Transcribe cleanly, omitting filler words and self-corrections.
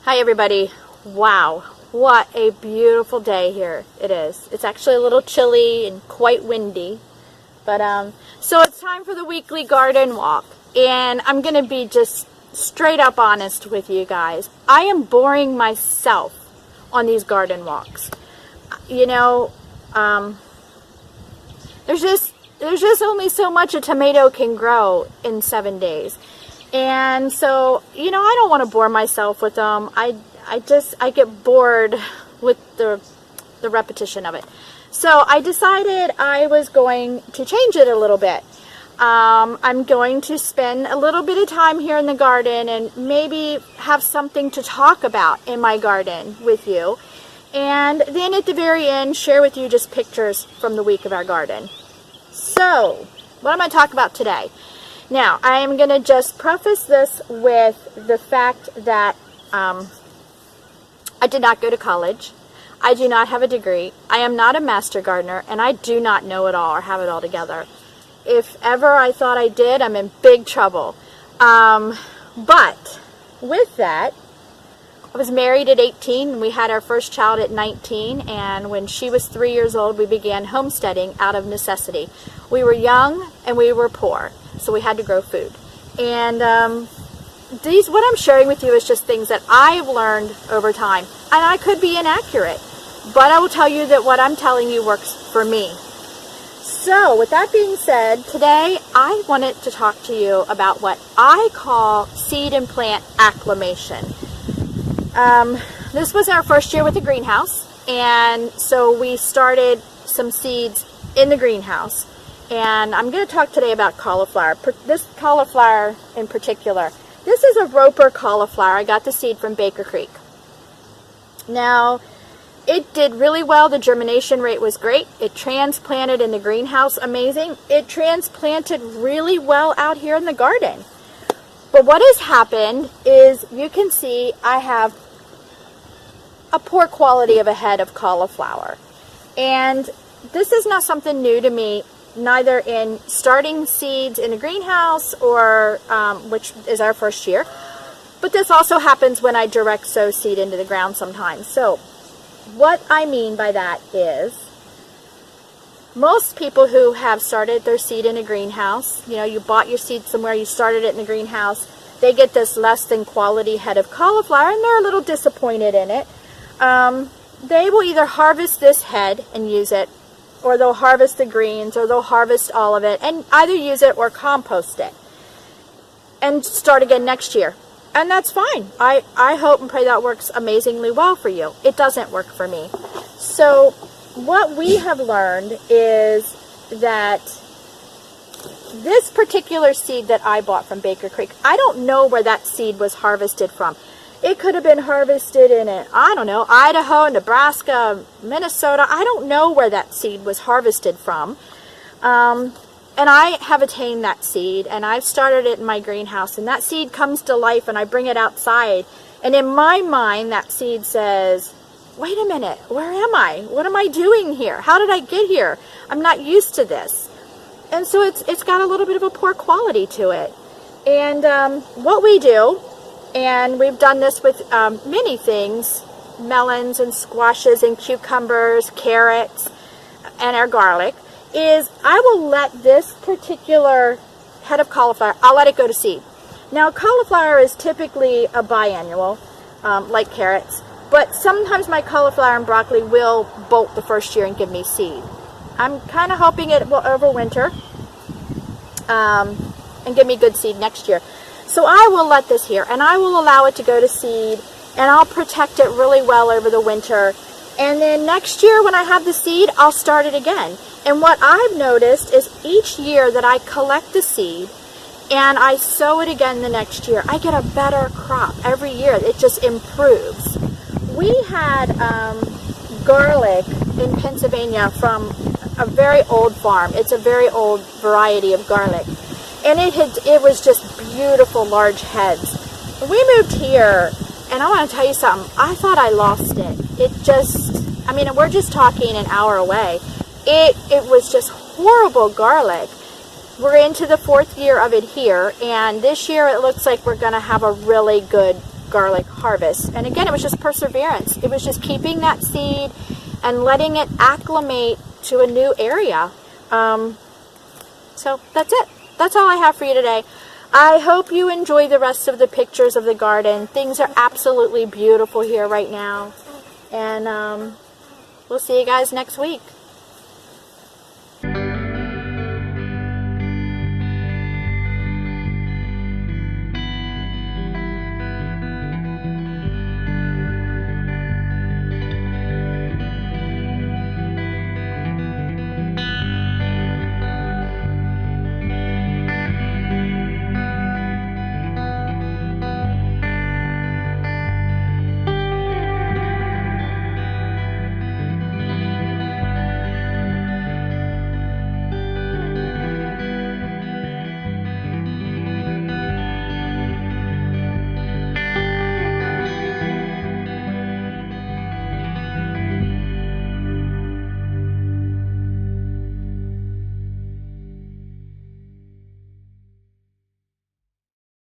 Hi everybody. Wow, what a beautiful day here it is. It's actually a little chilly and quite windy. But so it's time for the weekly garden walk. And I'm going to be just straight up honest with you guys. I am boring myself on these garden walks. You know, there's just only so much a tomato can grow in 7 days. And so, you know, I don't want to bore myself with them. I get bored with the repetition of it. So I decided I was going to change it a little bit. I'm going to spend a little bit of time here in the garden and maybe have something to talk about in my garden with you. And then at the very end, share with you just pictures from the week of our garden. So, what am I talking about today? Now, I am going to just preface this with the fact that I did not go to college. I do not have a degree. I am not a master gardener, and I do not know it all or have it all together. If ever I thought I did, I'm in big trouble. But with that, I was married at 18, and we had our first child at 19, and when she was 3 years old, we began homesteading out of necessity. We were young, and we were poor. So we had to grow food. And what I'm sharing with you is just things that I've learned over time. And I could be inaccurate, but I will tell you that what I'm telling you works for me. So with that being said, today I wanted to talk to you about what I call seed and plant acclimation. This was our first year with the greenhouse, and so we started some seeds in the greenhouse. And I'm going to talk today about cauliflower. This cauliflower in particular. This is a Roper cauliflower. I got the seed from Baker Creek. Now, it did really well. The germination rate was great. It transplanted in the greenhouse, amazing. It transplanted really well out here in the garden. But what has happened is, you can see I have a poor quality of a head of cauliflower. And this is not something new to me, neither in starting seeds in a greenhouse or which is our first year, but this also happens when I direct sow seed into the ground sometimes. So what I mean by that is, most people who have started their seed in a greenhouse, you know, you bought your seed somewhere, you started it in the greenhouse, they get this less than quality head of cauliflower and they're a little disappointed in it. They will either harvest this head and use it, or they'll harvest the greens, or they'll harvest all of it and either use it or compost it and start again next year. And that's fine. I hope and pray that works amazingly well for you. It doesn't work for me. So what we have learned is that this particular seed that I bought from Baker Creek, I don't know where that seed was harvested from. It could have been harvested in, I don't know, Idaho, Nebraska, Minnesota. I don't know where that seed was harvested from. And I have attained that seed, and I've started it in my greenhouse, and that seed comes to life, and I bring it outside. And in my mind, that seed says, wait a minute, where am I? What am I doing here? How did I get here? I'm not used to this. And so it's got a little bit of a poor quality to it. And what we do, and we've done this with many things, melons and squashes and cucumbers, carrots, and our garlic, is I will let this particular head of cauliflower, I'll let it go to seed. Now, cauliflower is typically a biannual, like carrots, but sometimes my cauliflower and broccoli will bolt the first year and give me seed. I'm kind of hoping it will overwinter and give me good seed next year. So I will let this here, and I will allow it to go to seed, and I'll protect it really well over the winter. And then next year when I have the seed, I'll start it again. And what I've noticed is each year that I collect the seed and I sow it again the next year, I get a better crop every year. It just improves. We had garlic in Pennsylvania from a very old farm. It's a very old variety of garlic. And it was just beautiful large heads. When we moved here, and I want to tell you something, I thought I lost it. It just, I mean, we're just talking an hour away. It was just horrible garlic. We're into the 4th year of it here, and this year it looks like we're going to have a really good garlic harvest. And again, it was just perseverance. It was just keeping that seed and letting it acclimate to a new area. So that's it. That's all I have for you today. I hope you enjoy the rest of the pictures of the garden. Things are absolutely beautiful here right now. And we'll see you guys next week.